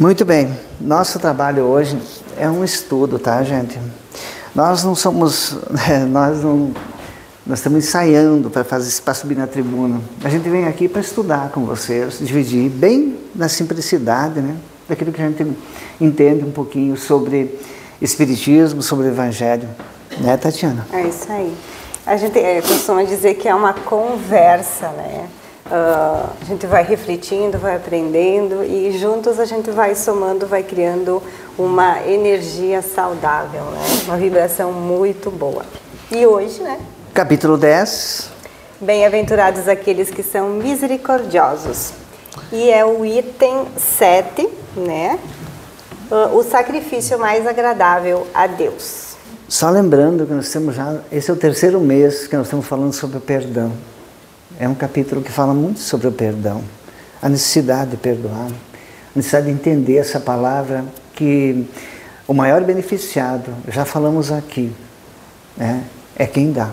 Muito bem, nosso trabalho hoje é um estudo, tá, gente? Nós não somos, nós estamos ensaiando para subir na tribuna. A gente vem aqui para estudar com vocês, dividir bem na simplicidade, né? Daquilo que a gente entende um pouquinho sobre Espiritismo, sobre o Evangelho, né, Tatiana? É isso aí. A gente costuma dizer que é uma conversa, né? A gente vai refletindo, vai aprendendo e juntos a gente vai somando, vai criando uma energia saudável, né? Uma vibração muito boa. E hoje, né? Capítulo 10. Bem-aventurados aqueles que são misericordiosos. E é o item 7, né? O sacrifício mais agradável a Deus. Só lembrando que nós temos já, esse é o terceiro mês que nós estamos falando sobre o perdão. É um capítulo que fala muito sobre o perdão, a necessidade de perdoar, a necessidade de entender essa palavra, que o maior beneficiado, já falamos aqui, né, é quem dá.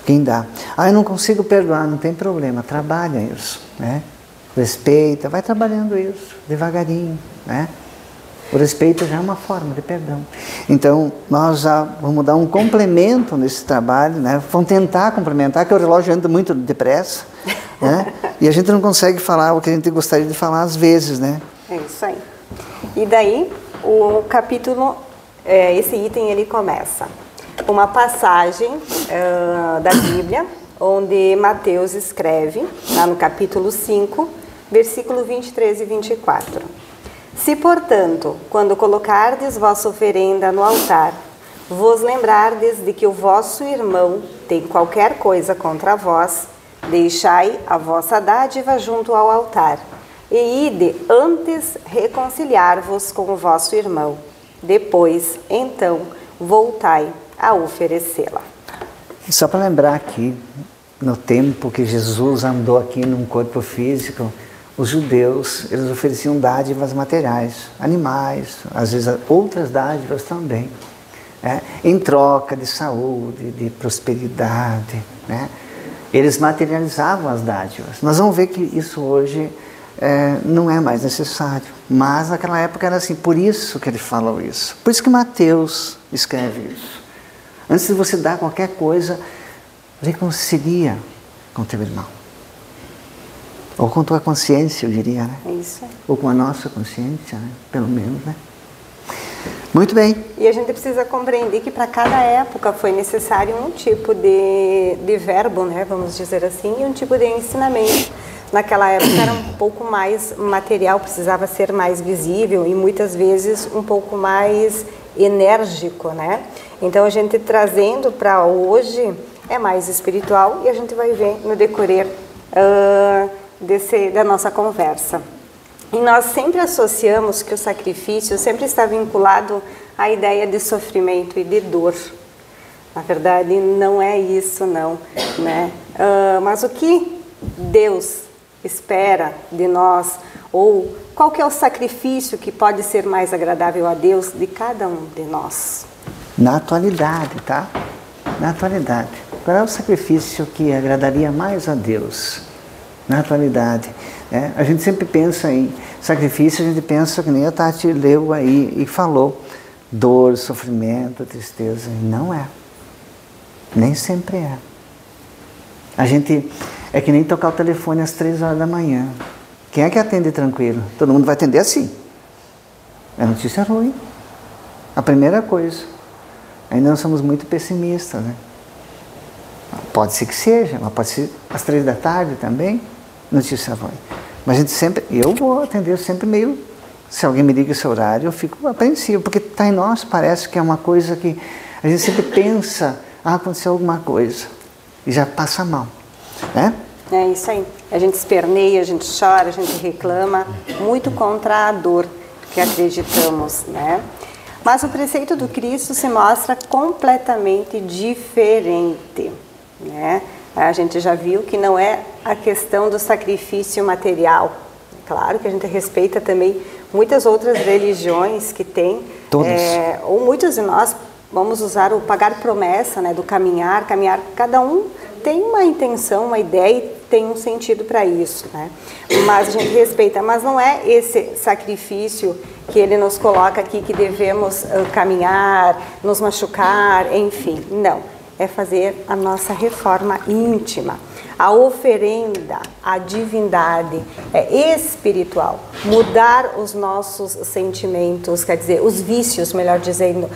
Quem dá. Eu não consigo perdoar, não tem problema, trabalha isso, né? Respeita, vai trabalhando isso, devagarinho, né? O respeito já é uma forma de perdão. Então, nós já vamos dar um complemento nesse trabalho, né? Vamos tentar complementar, que o relógio anda muito depressa, né? E a gente não consegue falar o que a gente gostaria de falar às vezes, né? É isso aí. E daí, o capítulo, esse item, ele começa. Uma passagem da Bíblia, onde Mateus escreve, lá no capítulo 5, versículo 23 e 24. Se, portanto, quando colocardes vossa oferenda no altar, vos lembrardes de que o vosso irmão tem qualquer coisa contra vós, deixai a vossa dádiva junto ao altar, e ide antes reconciliar-vos com o vosso irmão. Depois, então, voltai a oferecê-la. Só para lembrar aqui, no tempo que Jesus andou aqui num corpo físico, os judeus, eles ofereciam dádivas materiais, animais, às vezes outras dádivas também, né? Em troca de saúde, de prosperidade, né? Eles materializavam as dádivas. Nós vamos ver que isso hoje não é mais necessário, mas naquela época era assim, por isso que ele falou isso. Por isso que Mateus escreve isso. Antes de você dar qualquer coisa, reconcilia com teu irmão. Ou com tua consciência, eu diria, né? É isso aí. Ou com a nossa consciência, né? Pelo menos, né? Muito bem. E a gente precisa compreender que para cada época foi necessário um tipo de verbo, né? Vamos dizer assim, e um tipo de ensinamento. Naquela época era um pouco mais material, precisava ser mais visível e muitas vezes um pouco mais enérgico, né? Então a gente trazendo para hoje é mais espiritual e a gente vai ver no decorrer da nossa conversa. E nós sempre associamos que o sacrifício sempre está vinculado à ideia de sofrimento e de dor. Na verdade, não é isso, não, né? Mas o que Deus espera de nós, ou qual que é o sacrifício que pode ser mais agradável a Deus de cada um de nós? Na atualidade, tá? Na atualidade. Qual é o sacrifício que agradaria mais a Deus? Na atualidade, né? A gente sempre pensa em sacrifício, a gente pensa que nem a Tati leu aí e falou, dor, sofrimento, tristeza, e não é. Nem sempre é. A gente, é que nem tocar o telefone às 3 horas da manhã. Quem é que atende tranquilo? Todo mundo vai atender assim. É notícia ruim. A primeira coisa. Ainda nós somos muito pessimistas, né? Pode ser que seja, mas pode ser às 3 da tarde também. Notícia ruim. Mas a gente sempre, eu vou atender sempre meio, se alguém me liga esse horário, eu fico apreensivo, porque está em nós, parece que é uma coisa que a gente sempre pensa, aconteceu alguma coisa, e já passa mal, né? É isso aí. A gente esperneia, a gente chora, a gente reclama, muito contra a dor que acreditamos, né? Mas o preceito do Cristo se mostra completamente diferente, né? A gente já viu que não é a questão do sacrifício material. Claro que a gente respeita também muitas outras religiões que tem. Todas. Ou muitos de nós vamos usar o pagar promessa, né, do caminhar. Cada um tem uma intenção, uma ideia tem um sentido para isso, né? Mas a gente respeita, mas não é esse sacrifício que ele nos coloca aqui que devemos caminhar, nos machucar, enfim, não. É fazer a nossa reforma íntima. A oferenda, a divindade é espiritual. Mudar os nossos sentimentos, quer dizer, os vícios, melhor dizendo,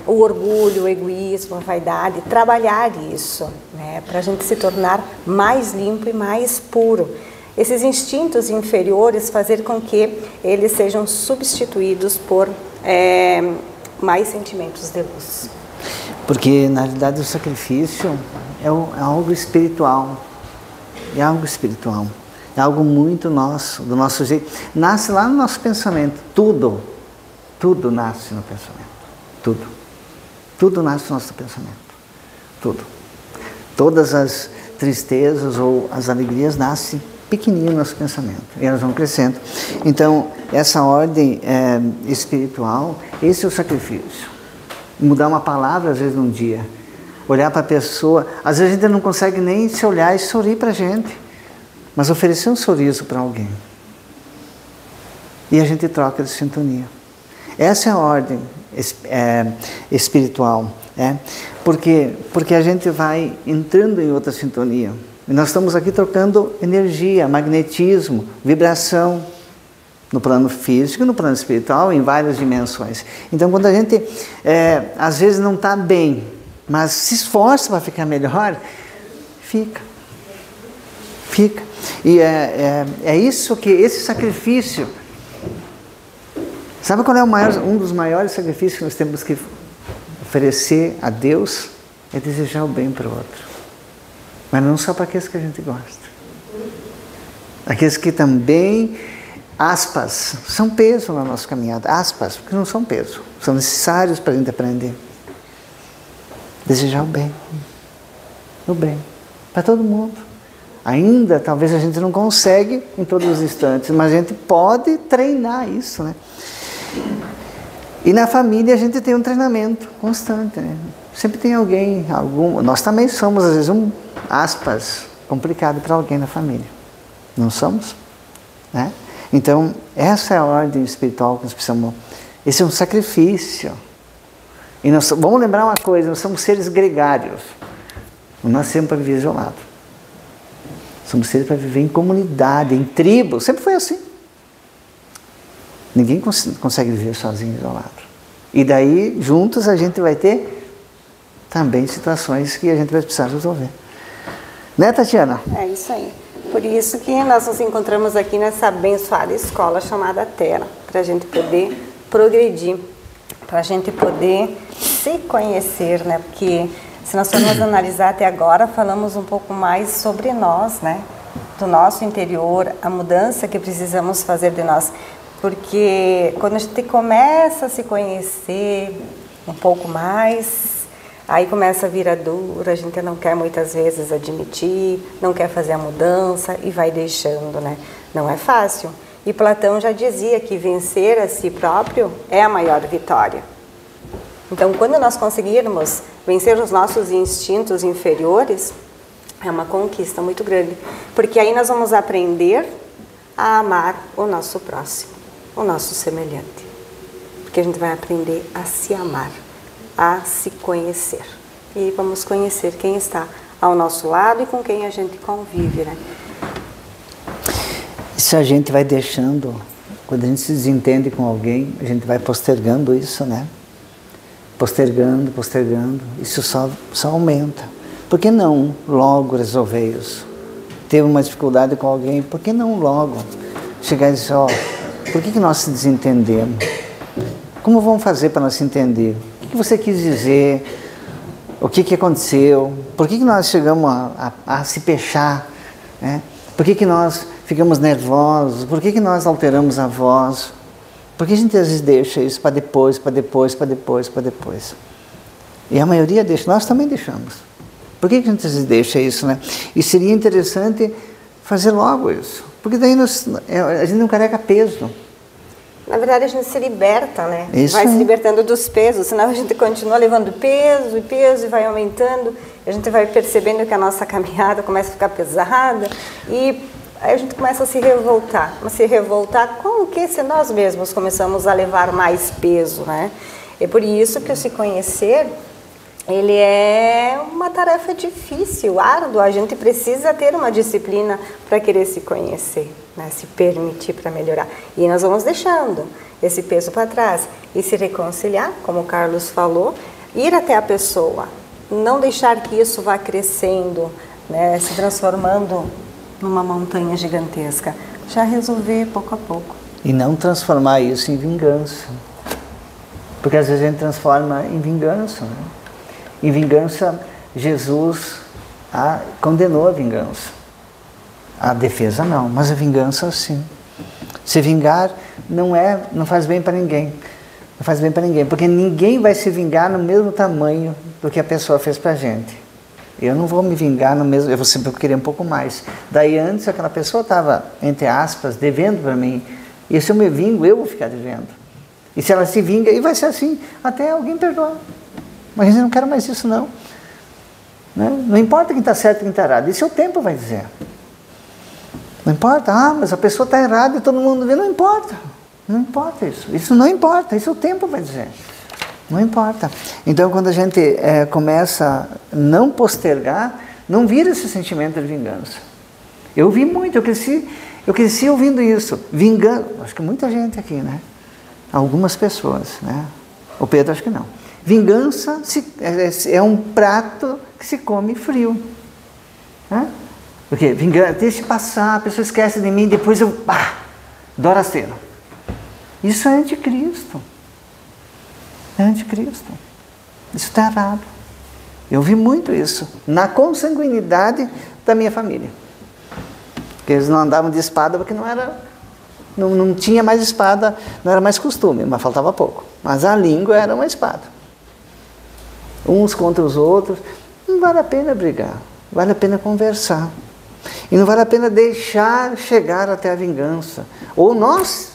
o orgulho, o egoísmo, a vaidade, trabalhar isso, né, para a gente se tornar mais limpo e mais puro. Esses instintos inferiores, fazer com que eles sejam substituídos por mais sentimentos de luz. Porque, na realidade, o sacrifício é algo espiritual. É algo espiritual. É algo muito nosso, do nosso jeito. Nasce lá no nosso pensamento. Tudo nasce no pensamento. Tudo nasce no nosso pensamento. Tudo. Todas as tristezas ou as alegrias nascem pequenininho no nosso pensamento. E elas vão crescendo. Então, essa ordem espiritual, esse é o sacrifício. Mudar uma palavra, às vezes, num dia. Olhar para a pessoa. Às vezes a gente não consegue nem se olhar e sorrir para a gente. Mas oferecer um sorriso para alguém. E a gente troca de sintonia. Essa é a ordem espiritual. Porque a gente vai entrando em outra sintonia. E nós estamos aqui trocando energia, magnetismo, vibração. No plano físico e no plano espiritual, em várias dimensões. Então, quando a gente, às vezes, não está bem, mas se esforça para ficar melhor, fica. E é isso que, esse sacrifício, sabe qual é um dos maiores sacrifícios que nós temos que oferecer a Deus? É desejar o bem para o outro. Mas não só para aqueles que a gente gosta. Aqueles que também... aspas, são peso na nossa caminhada. Aspas, porque não são peso. São necessários para a gente aprender. Desejar o bem. O bem. Para todo mundo. Ainda, talvez a gente não consegue em todos os instantes, mas a gente pode treinar isso, né? E na família a gente tem um treinamento constante, né? Sempre tem alguém, nós também somos, às vezes, aspas, complicado para alguém na família. Não somos? Né? Então, essa é a ordem espiritual que nós precisamos. Esse é um sacrifício. E nós, vamos lembrar uma coisa, nós somos seres gregários. Não nascemos para viver isolado. Somos seres para viver em comunidade, em tribo. Sempre foi assim. Ninguém consegue viver sozinho, isolado. E daí, juntos, a gente vai ter também situações que a gente vai precisar resolver. Né, Tatiana? É isso aí. Por isso que nós nos encontramos aqui nessa abençoada escola chamada Terra, para a gente poder progredir, para a gente poder se conhecer, né? Porque se nós formos analisar até agora, falamos um pouco mais sobre nós, né? Do nosso interior, a mudança que precisamos fazer de nós. Porque quando a gente começa a se conhecer um pouco mais, aí começa a vir dura, a gente não quer muitas vezes admitir, não quer fazer a mudança e vai deixando, né? Não é fácil. E Platão já dizia que vencer a si próprio é a maior vitória. Então, quando nós conseguirmos vencer os nossos instintos inferiores, é uma conquista muito grande. Porque aí nós vamos aprender a amar o nosso próximo, o nosso semelhante. Porque a gente vai aprender a se amar, a se conhecer. E vamos conhecer quem está ao nosso lado e com quem a gente convive, né? Se a gente vai deixando, quando a gente se desentende com alguém, a gente vai postergando isso, né? Postergando, isso só aumenta. Por que não logo resolver isso? Teve uma dificuldade com alguém, por que não logo chegar e dizer, ó, por que nós se desentendemos? Como vamos fazer para nós se entender? O que você quis dizer? O que aconteceu? Por que nós chegamos a se fechar? Né? Por que nós ficamos nervosos? Por que nós alteramos a voz? Por que a gente às vezes deixa isso para depois? E a maioria deixa, nós também deixamos. Por que a gente às vezes deixa isso, né? E seria interessante fazer logo isso. Porque daí a gente não carrega peso. Na verdade, a gente se liberta, né? Isso vai aí. se libertando dos pesos, senão a gente continua levando peso e vai aumentando. A gente vai percebendo que a nossa caminhada começa a ficar pesada e aí a gente começa a se revoltar. Mas se revoltar com o que? Se nós mesmos começamos a levar mais peso, né? É por isso que o se conhecer, ele é uma tarefa difícil, árdua. A gente precisa ter uma disciplina para querer se conhecer, né? Se permitir para melhorar. E nós vamos deixando esse peso para trás e se reconciliar, como o Carlos falou, ir até a pessoa, não deixar que isso vá crescendo, né? Se transformando numa montanha gigantesca. Já resolver pouco a pouco. E não transformar isso em vingança. Porque às vezes a gente transforma em vingança, né? Em vingança, Jesus condenou a vingança. A defesa não, mas a vingança sim. Se vingar não faz bem para ninguém. Não faz bem para ninguém, porque ninguém vai se vingar no mesmo tamanho do que a pessoa fez para a gente. Eu não vou me vingar no mesmo, eu vou sempre querer um pouco mais. Daí antes aquela pessoa estava, entre aspas, devendo para mim. E se eu me vingo, eu vou ficar devendo. E se ela se vinga, e vai ser assim, até alguém perdoar. Mas eu não quero mais isso não. Né? Não importa quem está certo e quem está errado, isso é o tempo vai dizer. Não importa, mas a pessoa está errada e todo mundo vê, não importa. Não importa isso, isso não importa, isso o tempo vai dizer. Não importa. Então quando a gente começa a não postergar, não vira esse sentimento de vingança. Eu vi muito, eu cresci ouvindo isso. Vingança, acho que muita gente aqui, né? Algumas pessoas, né? O Pedro acho que não. Vingança é um prato que se come frio. Né? Porque vingança, deixa passar, a pessoa esquece de mim, depois eu dou rasteiro. Isso é anticristo. É anticristo. Isso está errado. Eu vi muito isso na consanguinidade da minha família. Porque eles não andavam de espada porque não tinha mais espada, não era mais costume, mas faltava pouco. Mas a língua era uma espada. Uns contra os outros. Não vale a pena brigar, vale a pena conversar. E não vale a pena deixar chegar até a vingança. Ou nós.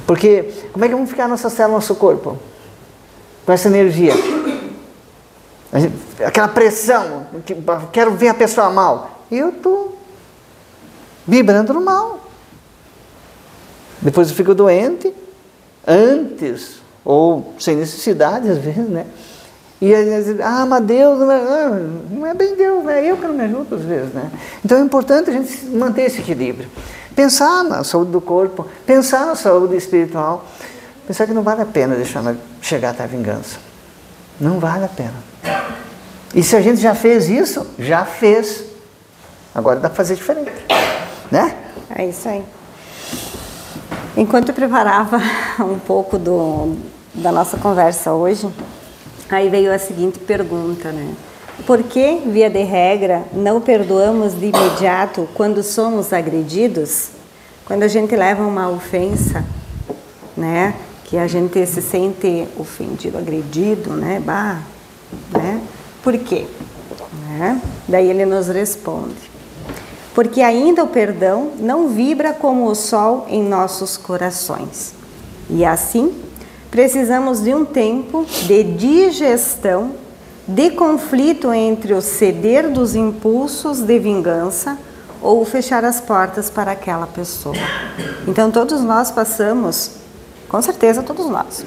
Porque como é que vamos ficar nossa célula, nosso corpo? Com essa energia. Aquela pressão, quero ver a pessoa mal. E eu estou vibrando no mal. Depois eu fico doente, antes, ou sem necessidade às vezes, né? E aí dizem, mas Deus, não é bem Deus, né? Eu que não me ajudo às vezes, né? Então é importante a gente manter esse equilíbrio. Pensar na saúde do corpo, pensar na saúde espiritual, pensar que não vale a pena deixar chegar até a vingança. Não vale a pena. E se a gente já fez isso, já fez. Agora dá para fazer diferente, né? É isso aí. Enquanto eu preparava um pouco da nossa conversa hoje, aí veio a seguinte pergunta, né? Por que, via de regra, não perdoamos de imediato quando somos agredidos? Quando a gente leva uma ofensa, né? Que a gente se sente ofendido, agredido, né? Né? Por quê? Né? Daí ele nos responde. Porque ainda o perdão não vibra como o sol em nossos corações. E assim, precisamos de um tempo de digestão, de conflito entre o ceder dos impulsos de vingança ou fechar as portas para aquela pessoa. Então todos nós passamos, com certeza todos nós,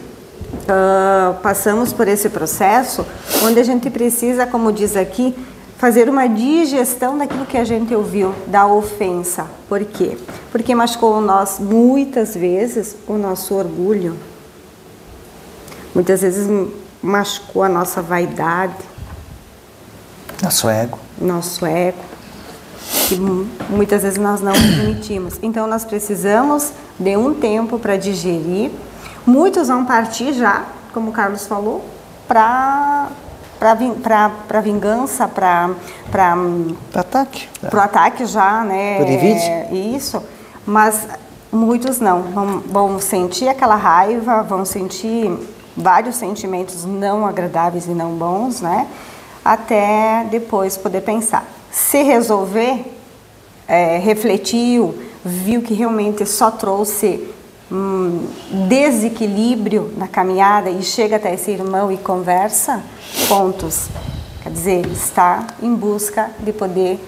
passamos por esse processo onde a gente precisa, como diz aqui, fazer uma digestão daquilo que a gente ouviu, da ofensa. Por quê? Porque machucou muitas vezes o nosso orgulho. Muitas vezes machucou a nossa vaidade. Nosso ego. Que muitas vezes nós não admitimos. Então nós precisamos de um tempo para digerir. Muitos vão partir já, como o Carlos falou, para vingança, para ataque. Para o ataque já, né? Isso. Mas muitos não. Vão sentir aquela raiva, vão sentir vários sentimentos não agradáveis e não bons, né? Até depois poder pensar. Se resolver, refletiu, viu que realmente só trouxe desequilíbrio na caminhada e chega até esse irmão e conversa, pontos. Quer dizer, está em busca de poder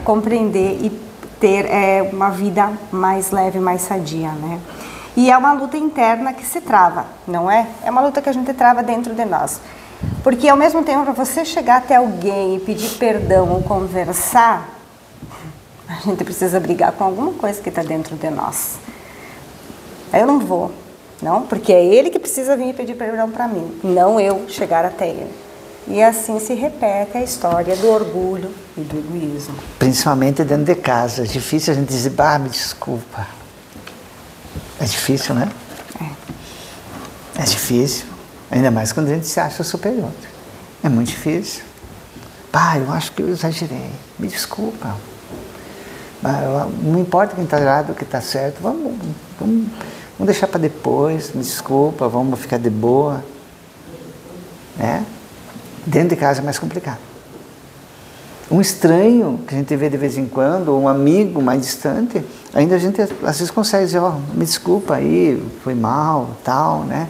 compreender e ter uma vida mais leve, mais sadia, né? E é uma luta interna que se trava, não é? É uma luta que a gente trava dentro de nós. Porque ao mesmo tempo, para você chegar até alguém e pedir perdão ou conversar, a gente precisa brigar com alguma coisa que está dentro de nós. Eu não vou, não, porque é ele que precisa vir pedir perdão para mim, não eu chegar até ele. E assim se repete a história do orgulho e do egoísmo. Principalmente dentro de casa. É difícil a gente dizer, me desculpa. É difícil, né? É difícil. Ainda mais quando a gente se acha superior. É muito difícil. Eu acho que eu exagerei. Me desculpa. Não importa quem está errado ou quem está certo. Vamos deixar para depois. Me desculpa, vamos ficar de boa. Dentro de casa é mais complicado. Um estranho que a gente vê de vez em quando, ou um amigo mais distante, ainda a gente às vezes consegue dizer, me desculpa aí, foi mal, tal, né?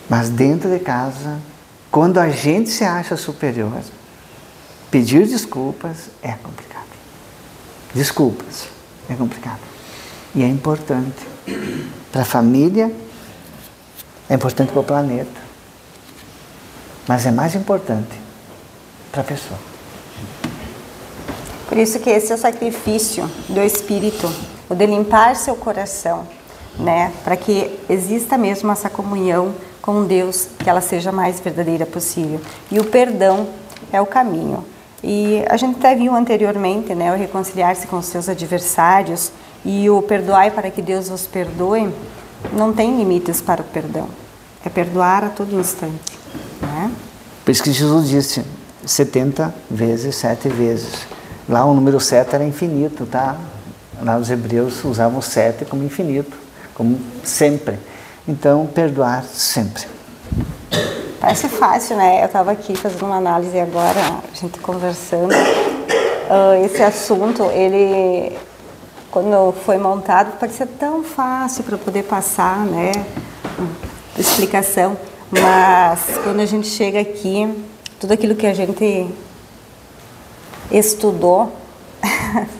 Mas dentro de casa, quando a gente se acha superior, pedir desculpas é complicado. Desculpas é complicado. E é importante para a família, é importante para o planeta, mas é mais importante para a pessoa. Por isso que esse é o sacrifício do Espírito, o de limpar seu coração, né? Para que exista mesmo essa comunhão com Deus, que ela seja mais verdadeira possível. E o perdão é o caminho. E a gente até viu anteriormente, né, o reconciliar-se com os seus adversários e o perdoai para que Deus vos perdoe, não tem limites para o perdão. É perdoar a todo instante, né? Por isso que Jesus disse 70 vezes, 7 vezes. Lá o número 7 era infinito, tá? Lá os hebreus usavam o 7 como infinito, como sempre. Então, perdoar sempre. Parece fácil, né? Eu estava aqui fazendo uma análise agora, a gente conversando. Esse assunto, ele, quando foi montado, parecia tão fácil para poder passar, né? Explicação. Mas quando a gente chega aqui, tudo aquilo que a gente estudou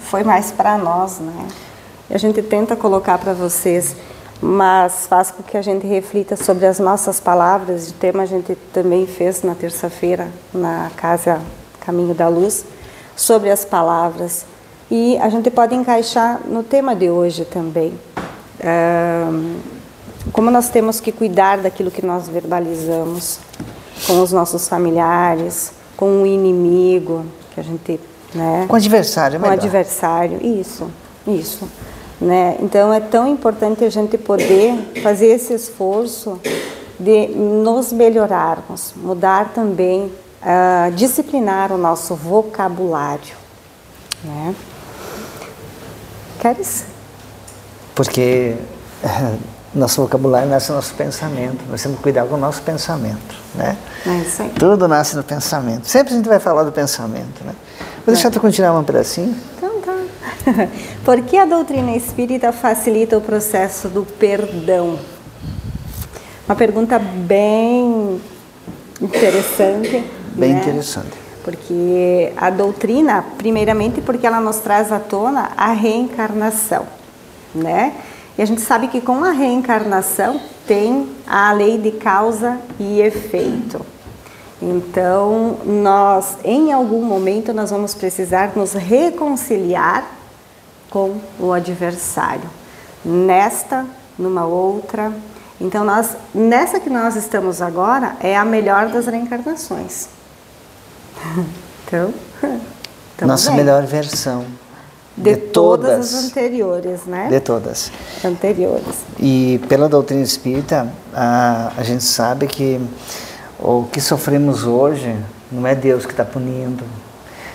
foi mais para nós, né? E a gente tenta colocar para vocês, mas faz com que a gente reflita sobre as nossas palavras. O tema a gente também fez na terça-feira, na Casa Caminho da Luz, sobre as palavras. E a gente pode encaixar no tema de hoje também. Como nós temos que cuidar daquilo que nós verbalizamos com os nossos familiares, com o inimigo, que a gente, né? Com o adversário, é melhor. Com o adversário, isso. Né? Então é tão importante a gente poder fazer esse esforço de nos melhorarmos, mudar também, disciplinar o nosso vocabulário. Né? Queres? Porque nosso vocabulário nasce no nosso pensamento. Nós temos que cuidar com o nosso pensamento, né? É isso aí. Tudo nasce no pensamento. Sempre a gente vai falar do pensamento, né? Vou deixar tu continuar um pedacinho. Então tá. Por que a doutrina espírita facilita o processo do perdão? Uma pergunta bem interessante. Bem, né? interessante. Porque a doutrina, primeiramente, porque ela nos traz à tona a reencarnação, né? E a gente sabe que com a reencarnação tem a lei de causa e efeito. Então, nós, em algum momento, nós vamos precisar nos reconciliar com o adversário. Nesta, numa outra. Então, nessa que nós estamos agora, é a melhor das reencarnações. Então, nossa bem. melhor versão. De todas as anteriores, né? De todas. Anteriores. E pela doutrina espírita, a gente sabe que o que sofremos hoje não é Deus que está punindo,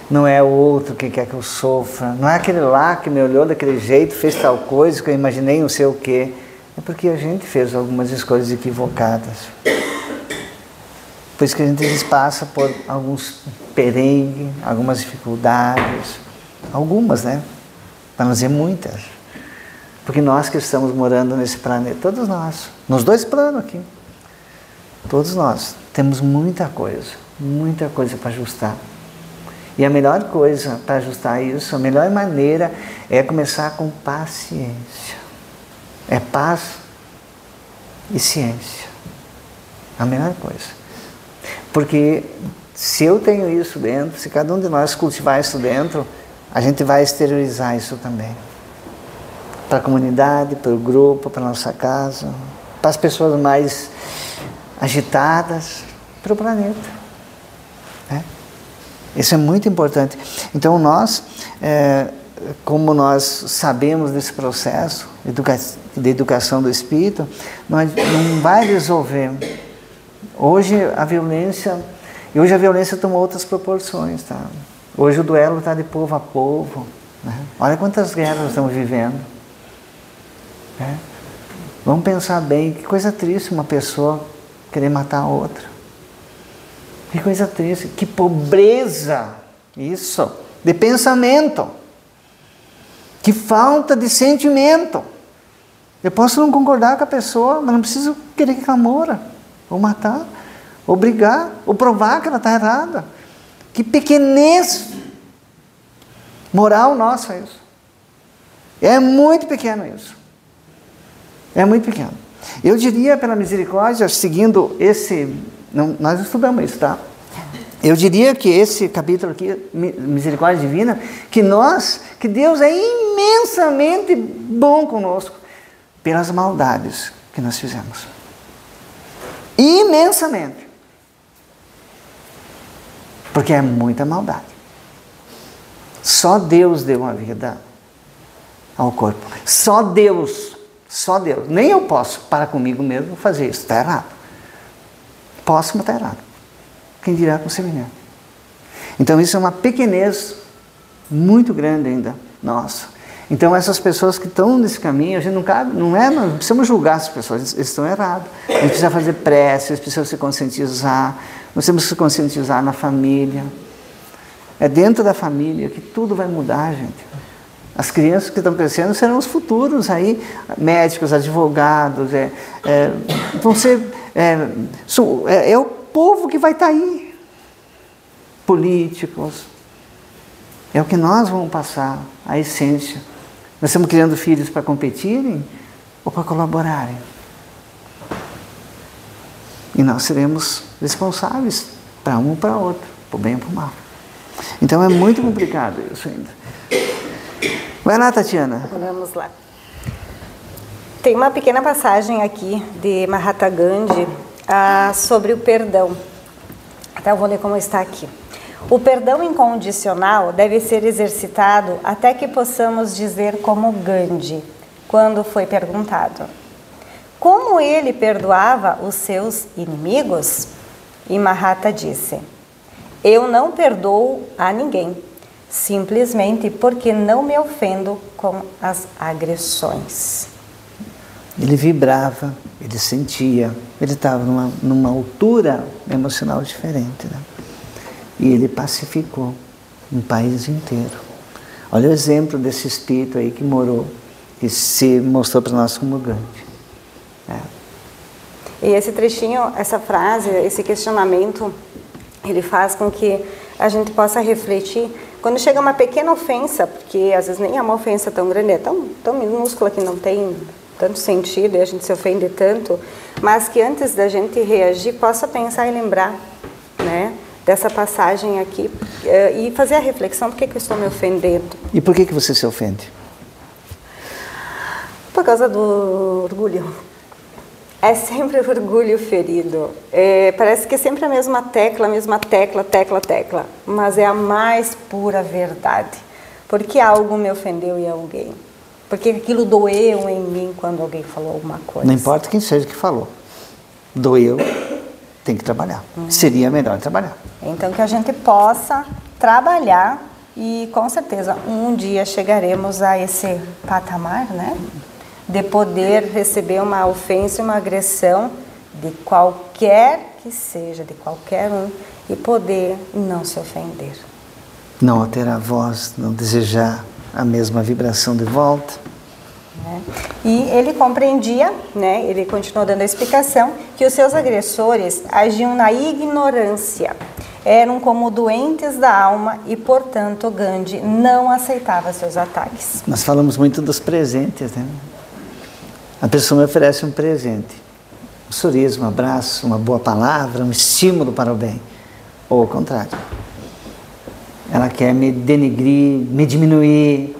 não é o outro que quer que eu sofra, não é aquele lá que me olhou daquele jeito, fez tal coisa que eu imaginei não sei o quê. É porque a gente fez algumas escolhas equivocadas. Por isso que a gente às vezes passa por alguns perrengues, algumas dificuldades, algumas, né? para não dizer muitas. Porque nós que estamos morando nesse planeta, todos nós, nos 2 planos aqui, todos nós temos muita coisa para ajustar. E a melhor coisa para ajustar isso, a melhor maneira é começar com paciência. É paz e ciência. A melhor coisa. Porque se eu tenho isso dentro, se cada um de nós cultivar isso dentro, a gente vai exteriorizar isso também. Para a comunidade, para o grupo, para a nossa casa, para as pessoas mais agitadas, para o planeta. Né? Isso é muito importante. Então nós, como nós sabemos desse processo de educação do espírito, nós não vai resolver. Hoje a violência tomou outras proporções. Tá? Hoje o duelo está de povo a povo. Né? Olha quantas guerras nós estamos vivendo. Né? Vamos pensar bem, que coisa triste uma pessoa querer matar a outra. Que coisa triste, que pobreza, isso, de pensamento, que falta de sentimento. Eu posso não concordar com a pessoa, mas não preciso querer que ela morra, ou matar, ou brigar, ou provar que ela está errada. Que pequenez moral nossa isso. É muito pequeno isso. É muito pequeno. Eu diria, pela misericórdia, seguindo esse... nós estudamos isso, tá? Eu diria que esse capítulo aqui, Misericórdia Divina, que Deus é imensamente bom conosco, pelas maldades que nós fizemos. Imensamente. Porque é muita maldade. Só Deus deu uma vida ao corpo. Só Deus. Nem eu posso, para comigo mesmo, fazer isso. Está errado. Posso, mas está errado. Quem dirá com semelhante. Então isso é uma pequenez muito grande ainda, nossa. Então essas pessoas que estão nesse caminho, a gente não precisamos julgar as pessoas, eles estão errados. A gente precisa fazer prece, eles precisam se conscientizar, nós temos que se conscientizar na família. É dentro da família que tudo vai mudar, gente. As crianças que estão crescendo serão os futuros aí, médicos, advogados, vão ser, é o povo que vai estar aí. Políticos. É o que nós vamos passar, a essência. Nós estamos criando filhos para competirem ou para colaborarem. E nós seremos responsáveis para um ou para outro, para o bem ou para o mal. Então é muito complicado isso ainda. Vai lá, Tatiana. Vamos lá. Tem uma pequena passagem aqui de Mahatma Gandhi sobre o perdão. Então eu vou ler como está aqui. O perdão incondicional deve ser exercitado até que possamos dizer como Gandhi, quando foi perguntado: como ele perdoava os seus inimigos? E Mahatma disse: eu não perdoo a ninguém, simplesmente porque não me ofendo com as agressões. Ele vibrava, ele sentia, ele estava numa altura emocional diferente, né? E ele pacificou um país inteiro. Olha o exemplo desse espírito aí que morou, que se mostrou para nós como Gandhi. E esse trechinho, essa frase, esse questionamento, ele faz com que a gente possa refletir. Quando chega uma pequena ofensa, porque às vezes nem é uma ofensa tão grande, é tão minúscula que não tem tanto sentido e a gente se ofende tanto, mas que antes da gente reagir, possa pensar e lembrar, né, dessa passagem aqui e fazer a reflexão: por que eu estou me ofendendo? E por que você se ofende? Por causa do orgulho. É sempre o orgulho ferido. Parece que é sempre a mesma tecla, mas é a mais pura verdade. Porque algo me ofendeu em alguém. Porque aquilo doeu em mim quando alguém falou alguma coisa. Não importa quem seja que falou. Doeu, tem que trabalhar. Seria melhor trabalhar. Então que a gente possa trabalhar e com certeza um dia chegaremos a esse patamar, né? De poder receber uma ofensa, uma agressão de qualquer que seja, de qualquer um, e poder não se ofender. Não alterar a voz, não desejar a mesma vibração de volta. E ele compreendia, né, ele continuou dando a explicação, que os seus agressores agiam na ignorância, eram como doentes da alma e, portanto, Gandhi não aceitava seus ataques. Nós falamos muito dos presentes, né? A pessoa me oferece um presente, um sorriso, um abraço, uma boa palavra, um estímulo para o bem. Ou ao contrário. Ela quer me denegrir, me diminuir,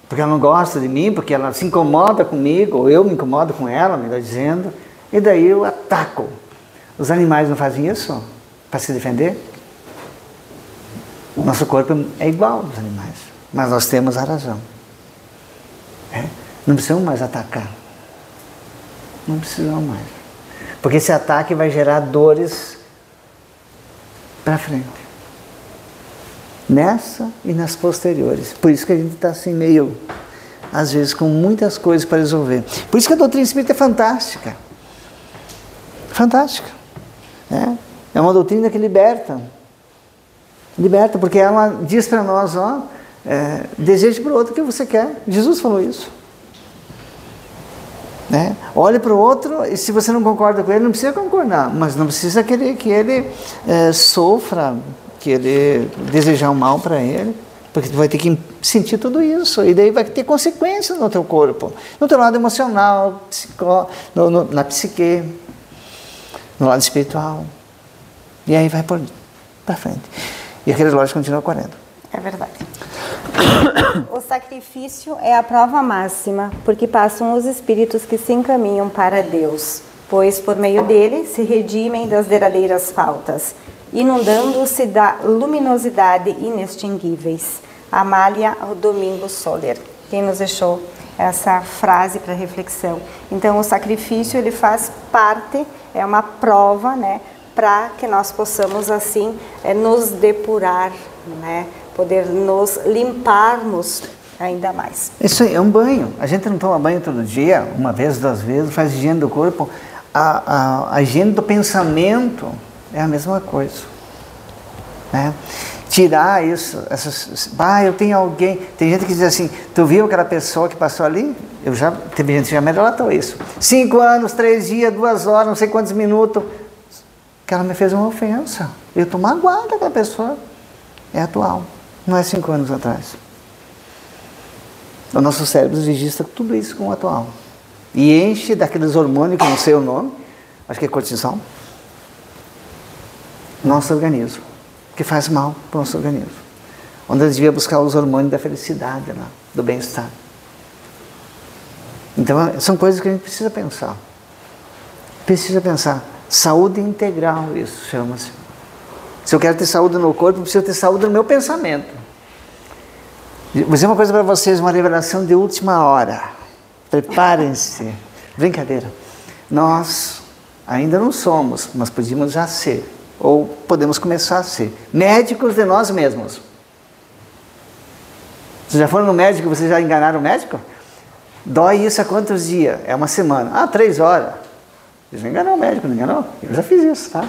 porque ela não gosta de mim, porque ela se incomoda comigo, ou eu me incomodo com ela, melhor dizendo, e daí eu ataco. Os animais não fazem isso para se defender? O nosso corpo é igual aos animais, mas nós temos a razão. Não precisamos mais atacar. Não precisamos mais. Porque esse ataque vai gerar dores para frente. Nessa e nas posteriores. Por isso que a gente está assim meio, às vezes, com muitas coisas para resolver. Por isso que a doutrina espírita é fantástica. Fantástica. É uma doutrina que liberta. Liberta, porque ela diz para nós, deseje para o outro o que você quer. Jesus falou isso. Olhe para o outro e se você não concorda com ele, não precisa concordar, mas não precisa querer que ele sofra, que ele desejar o mal para ele, porque tu vai ter que sentir tudo isso, e daí vai ter consequências no teu corpo, no teu lado emocional, na psique, no lado espiritual, e aí vai para frente. E aquele relógio continua correndo. É verdade. O sacrifício é a prova máxima, porque passam os espíritos que se encaminham para Deus, pois por meio dele se redimem das derradeiras faltas, inundando-se da luminosidade inextinguíveis. Amália Domingos Soler, quem nos deixou essa frase para reflexão. Então, o sacrifício, ele faz parte, é uma prova, né, para que nós possamos, assim, nos depurar, né, poder nos limparmos ainda mais. Isso aí, é um banho. A gente não toma banho todo dia, uma vez, 2 vezes, faz higiene do corpo. A higiene do pensamento é a mesma coisa. Né? Tirar isso, eu tenho alguém, tem gente que diz assim, tu viu aquela pessoa que passou ali? Teve gente que já me relatou isso. 5 anos, 3 dias, 2 horas, não sei quantos minutos, que ela me fez uma ofensa. Eu estou magoada com aquela pessoa. É atual, não é 5 anos atrás. O nosso cérebro registra tudo isso como atual. E enche daqueles hormônios que não sei o nome, acho que é cortisol, nosso organismo, que faz mal para o nosso organismo. Onde eles deviam buscar os hormônios da felicidade, né? Do bem-estar. Então, são coisas que a gente precisa pensar. Precisa pensar. Saúde integral, isso chama-se. Se eu quero ter saúde no corpo, eu preciso ter saúde no meu pensamento. Vou dizer uma coisa para vocês, uma revelação de última hora. Preparem-se. Brincadeira. Nós ainda não somos, mas podíamos já ser. Ou podemos começar a ser. Médicos de nós mesmos. Vocês já foram no médico e vocês já enganaram o médico? Dói isso há quantos dias? É 1 semana. 3 horas. Vocês já enganaram o médico, não enganou? Eu já fiz isso, tá?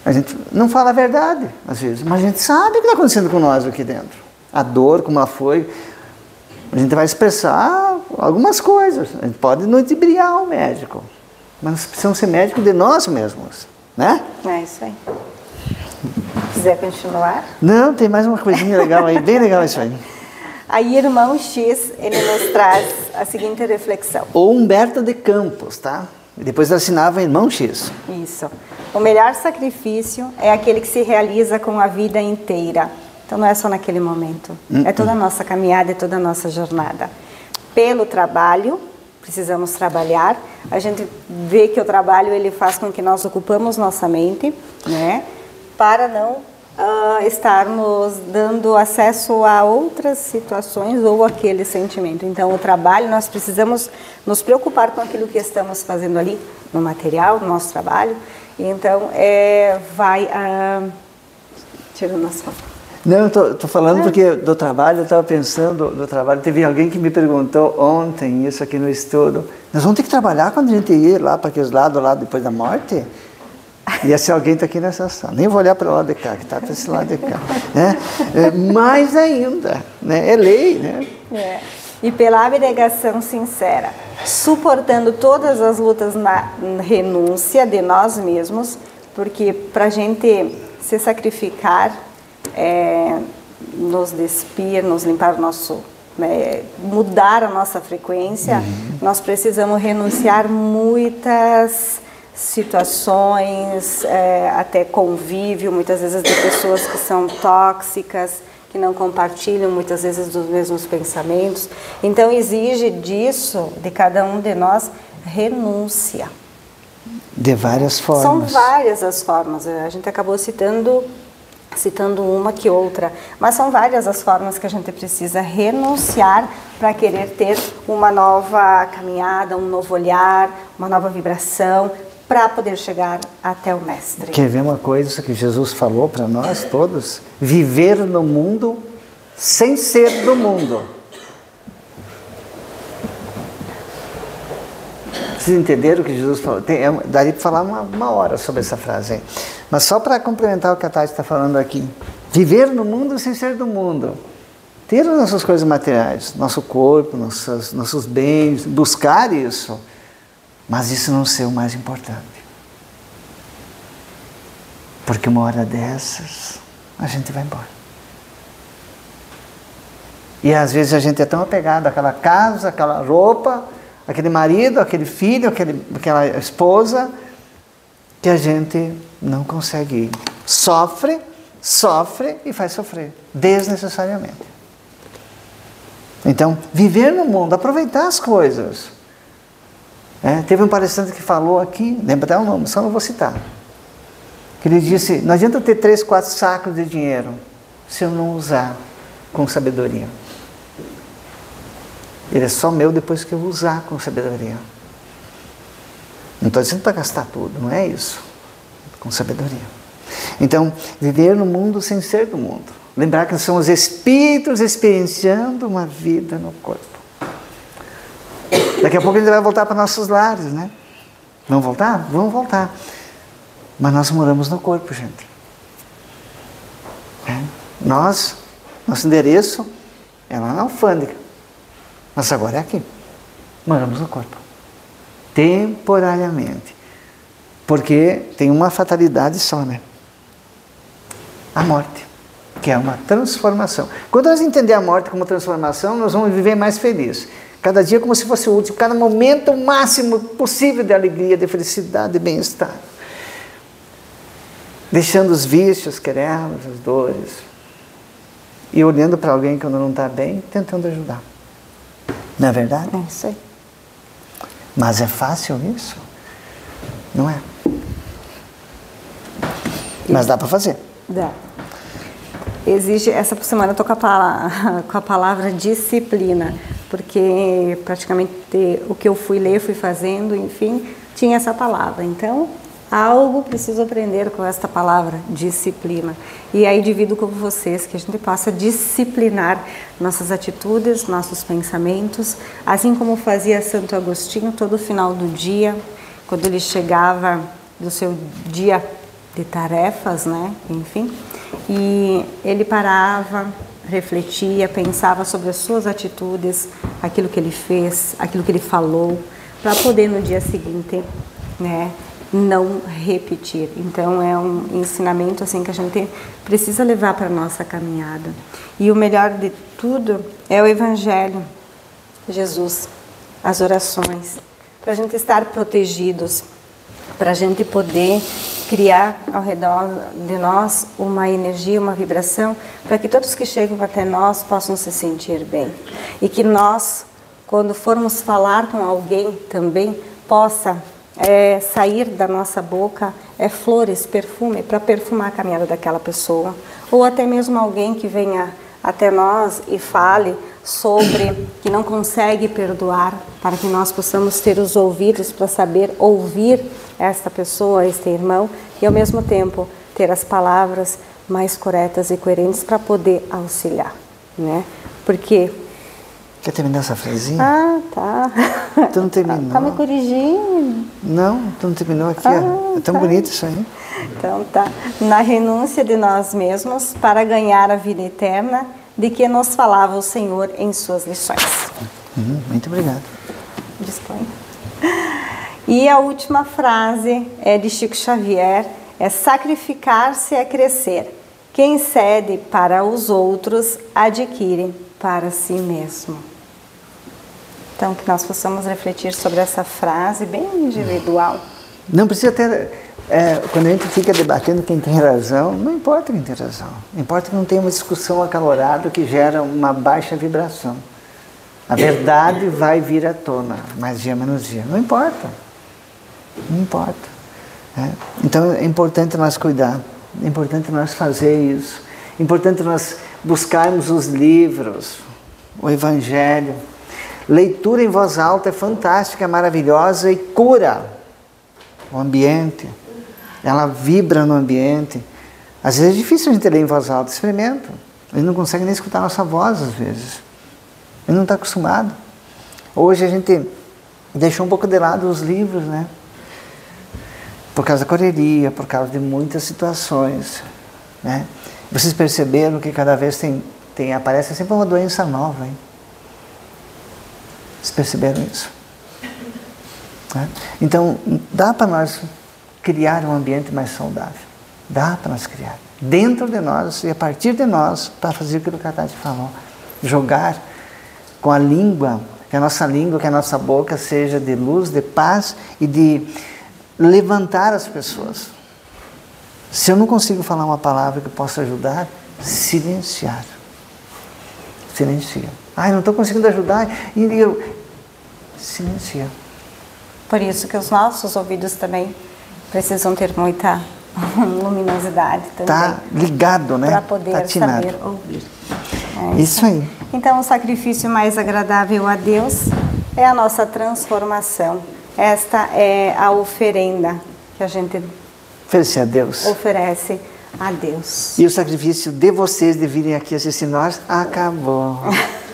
A gente não fala a verdade, às vezes, mas a gente sabe o que está acontecendo com nós aqui dentro. A dor, como ela foi. A gente vai expressar algumas coisas. A gente pode ludibriar o médico, mas nós precisamos ser médicos de nós mesmos, né? É isso aí. Quiser continuar? Não, tem mais uma coisinha legal aí, bem legal isso aí. Aí, Irmão X, ele nos traz a seguinte reflexão. O Humberto de Campos, tá? Depois assinava Irmão X. Isso. O melhor sacrifício é aquele que se realiza com a vida inteira. Então não é só naquele momento. É toda a nossa caminhada, é toda a nossa jornada. Pelo trabalho, precisamos trabalhar. A gente vê que o trabalho ele faz com que nós ocupamos nossa mente, né? Para não estarmos dando acesso a outras situações ou aquele sentimento. Então, o trabalho, nós precisamos nos preocupar com aquilo que estamos fazendo ali, no material, no nosso trabalho. Então, vai... tirando as fotos. Não, estou falando porque do trabalho, eu estava pensando do trabalho. Teve alguém que me perguntou ontem, isso aqui no estudo, nós vamos ter que trabalhar quando a gente ir lá para aqueles lados, lá depois da morte? E esse alguém está aqui nessa sala. Nem vou olhar para o lado de cá, que está para esse lado de cá. Né? Mais ainda, né? É lei, né? E pela abnegação sincera, suportando todas as lutas na renúncia de nós mesmos, porque para a gente se sacrificar, nos despir, nos limpar o nosso, mudar a nossa frequência, nós precisamos renunciar muitas situações, até convívio, muitas vezes de pessoas que são tóxicas, que não compartilham muitas vezes dos mesmos pensamentos. Então exige disso, de cada um de nós, renúncia. De várias formas. São várias as formas, a gente acabou citando uma que outra, mas são várias as formas que a gente precisa renunciar para querer ter uma nova caminhada, um novo olhar, uma nova vibração, para poder chegar até o Mestre. Quer ver uma coisa que Jesus falou para nós todos? Viver no mundo sem ser do mundo. Vocês entenderam o que Jesus falou? Daria para falar uma hora sobre essa frase aí. Mas só para complementar o que a Tati está falando aqui. Viver no mundo sem ser do mundo. Ter as nossas coisas materiais, nosso corpo, nossos bens, buscar isso. Mas isso não ser o mais importante. Porque uma hora dessas, a gente vai embora. E às vezes a gente é tão apegado àquela casa, àquela roupa, aquele marido, aquele filho, aquela esposa, que a gente não consegue ir. Sofre e faz sofrer, desnecessariamente. Então, viver no mundo, aproveitar as coisas. Teve um palestrante que falou aqui, lembra até o nome, só não vou citar, que ele disse, não adianta eu ter 3, 4 sacos de dinheiro se eu não usar com sabedoria. Ele é só meu depois que eu usar com sabedoria. Não estou dizendo para gastar tudo, não é isso. Com sabedoria. Então, viver no mundo sem ser do mundo. Lembrar que são os espíritos experienciando uma vida no corpo. Daqui a pouco a gente vai voltar para nossos lares, né? Vamos voltar? Vamos voltar. Mas nós moramos no corpo, gente. Nosso endereço é lá na alfândega. Mas agora é aqui. Moramos no corpo. Temporariamente. Porque tem uma fatalidade só, né? A morte. Que é uma transformação. Quando nós entender a morte como transformação, nós vamos viver mais felizes. Cada dia como se fosse o último. Cada momento o máximo possível de alegria, de felicidade, de bem-estar. Deixando os vícios, querelas, as dores. E olhando para alguém que não está bem, tentando ajudar. Não é verdade? É isso aí. Mas é fácil isso? Não é? Mas dá para fazer. Dá. Exige, essa semana eu estou com a palavra disciplina, porque praticamente o que eu fui ler, fui fazendo, enfim, tinha essa palavra. Então, algo preciso aprender com esta palavra, disciplina. E aí divido com vocês que a gente possa disciplinar nossas atitudes, nossos pensamentos, assim como fazia Santo Agostinho todo final do dia, quando ele chegava do seu dia de tarefas, né? Enfim, e ele parava, refletia, pensava sobre as suas atitudes, aquilo que ele fez, aquilo que ele falou, para poder no dia seguinte, né, não repetir. Então é um ensinamento assim que a gente precisa levar para a nossa caminhada. E o melhor de tudo é o Evangelho, Jesus, as orações, para a gente estar protegidos, para a gente poder criar ao redor de nós uma energia, uma vibração, para que todos que chegam até nós possam se sentir bem. E que nós, quando formos falar com alguém também, possa sair da nossa boca flores, perfume, para perfumar a caminhada daquela pessoa. Ou até mesmo alguém que venha até nós e fale sobre que não consegue perdoar, para que nós possamos ter os ouvidos para saber ouvir esta pessoa, este irmão, e ao mesmo tempo ter as palavras mais corretas e coerentes para poder auxiliar, né? Porque Quer terminar essa frasinha? Ah, tá. Tu não terminou? Tá me corrigindo. Não, tu não terminou aqui. Ó. É tão bonito isso aí. Então tá. Na renúncia de nós mesmos para ganhar a vida eterna, de que nos falava o Senhor em suas lições. Muito obrigado. Dispõe. E a última frase é de Chico Xavier, é sacrificar-se é crescer. Quem cede para os outros, adquire para si mesmo. Então, que nós possamos refletir sobre essa frase bem individual. Não precisa ter... quando a gente fica debatendo quem tem razão, não importa quem tem razão. Importa que não tenha uma discussão acalorada que gera uma baixa vibração. A verdade vai vir à tona, mais dia menos dia. Não importa. Não importa. Então é importante nós cuidar. É importante nós fazer isso. É importante nós buscarmos os livros, o Evangelho. Leitura em voz alta é fantástica, é maravilhosa e cura o ambiente. Ela vibra no ambiente. Às vezes é difícil a gente ler em voz alta, experimenta. Ele não consegue nem escutar a nossa voz às vezes. Ele não está acostumado. Hoje a gente deixou um pouco de lado os livros, né? Por causa da correria, por causa de muitas situações, né? Vocês perceberam que cada vez aparece sempre uma doença nova, hein? Vocês perceberam isso? Né? Então, dá para nós criar um ambiente mais saudável. Dá para nós criar. Dentro de nós e a partir de nós, para fazer aquilo que a Tati falou. Jogar com a língua, que a nossa boca seja de luz, de paz e de levantar as pessoas. Se eu não consigo falar uma palavra que possa ajudar, silenciar. Silencia. Ai, não estou conseguindo ajudar. E eu... Silencia. Por isso que os nossos ouvidos também precisam ter muita luminosidade também. Tá ligado, né? Para poder atinado. saber ouvir. Isso aí. Então, o sacrifício mais agradável a Deus é a nossa transformação. Esta é a oferenda que a gente oferecer a Deus. Oferece a Deus. E o sacrifício de vocês de virem aqui assistir nós acabou.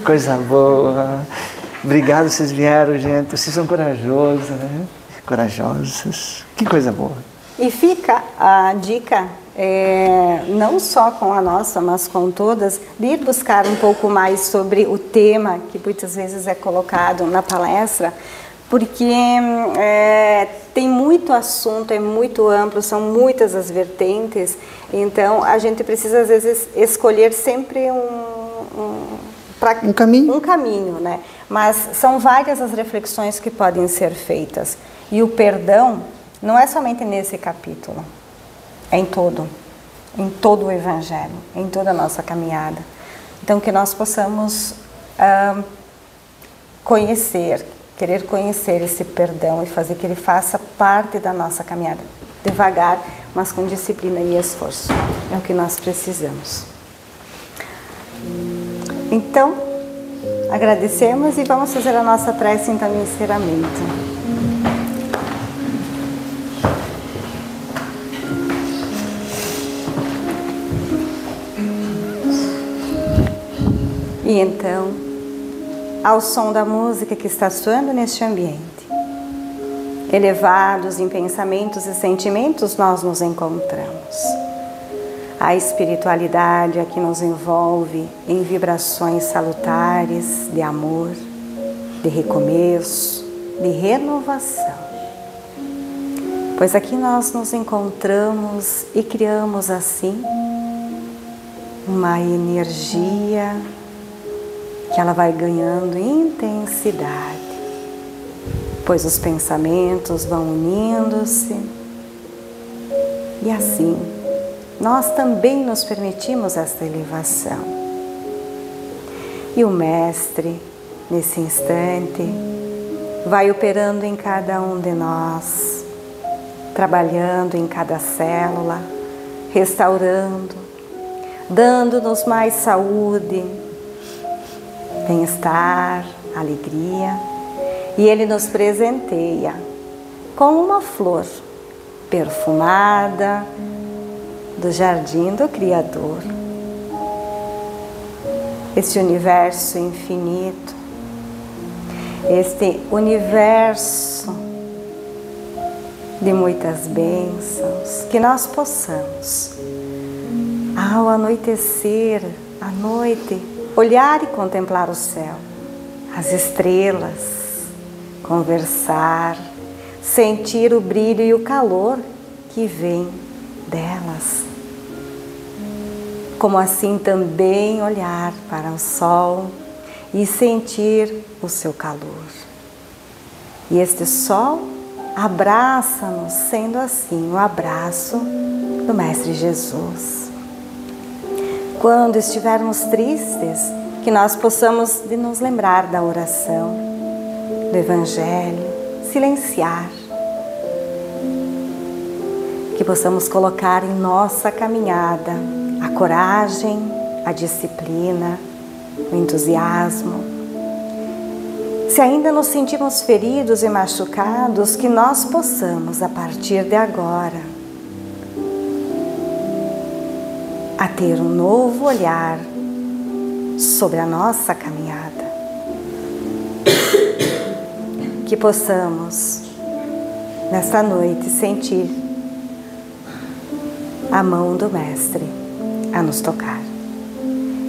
Coisa boa. Obrigado, vocês vieram, gente. Vocês são corajosos, né? Corajosos. Que coisa boa. E fica a dica, não só com a nossa, mas com todas, de ir buscar um pouco mais sobre o tema que muitas vezes é colocado na palestra, porque tem muito assunto, é muito amplo, são muitas as vertentes, então a gente precisa às vezes escolher sempre um caminho, né? Mas são várias as reflexões que podem ser feitas. E o perdão não é somente nesse capítulo, é em todo o Evangelho, em toda a nossa caminhada. Então que nós possamos querer conhecer esse perdão e fazer que ele faça parte da nossa caminhada. Devagar, mas com disciplina e esforço. É o que nós precisamos. Então, agradecemos e vamos fazer a nossa prece então de encerramento. E então, ao som da música que está soando neste ambiente, elevados em pensamentos e sentimentos, nós nos encontramos. A espiritualidade aqui nos envolve em vibrações salutares de amor, de recomeço, de renovação. Pois aqui nós nos encontramos e criamos assim uma energia que ela vai ganhando intensidade, pois os pensamentos vão unindo-se e assim nós também nos permitimos esta elevação. E o Mestre, nesse instante, vai operando em cada um de nós, trabalhando em cada célula, restaurando, dando-nos mais saúde, bem-estar, alegria, e Ele nos presenteia com uma flor perfumada do jardim do Criador. Esse universo infinito este universo de muitas bênçãos, que nós possamos, ao anoitecer, à noite, olhar e contemplar o céu, as estrelas, conversar, sentir o brilho e o calor que vem delas. Como assim também olhar para o sol e sentir o seu calor. E este sol abraça-nos, sendo assim o abraço do Mestre Jesus. Quando estivermos tristes, que nós possamos de nos lembrar da oração, do Evangelho, silenciar. Que possamos colocar em nossa caminhada a coragem, a disciplina, o entusiasmo. Se ainda nos sentimos feridos e machucados, que nós possamos, a partir de agora, a ter um novo olhar sobre a nossa caminhada. Que possamos, nesta noite, sentir a mão do Mestre a nos tocar.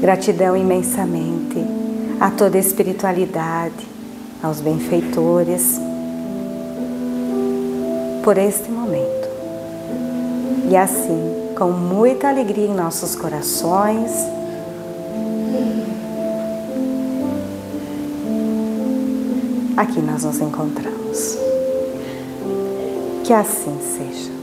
Gratidão imensamente a toda a espiritualidade, aos benfeitores, por este momento. E assim, com muita alegria em nossos corações, aqui nós nos encontramos. Que assim seja.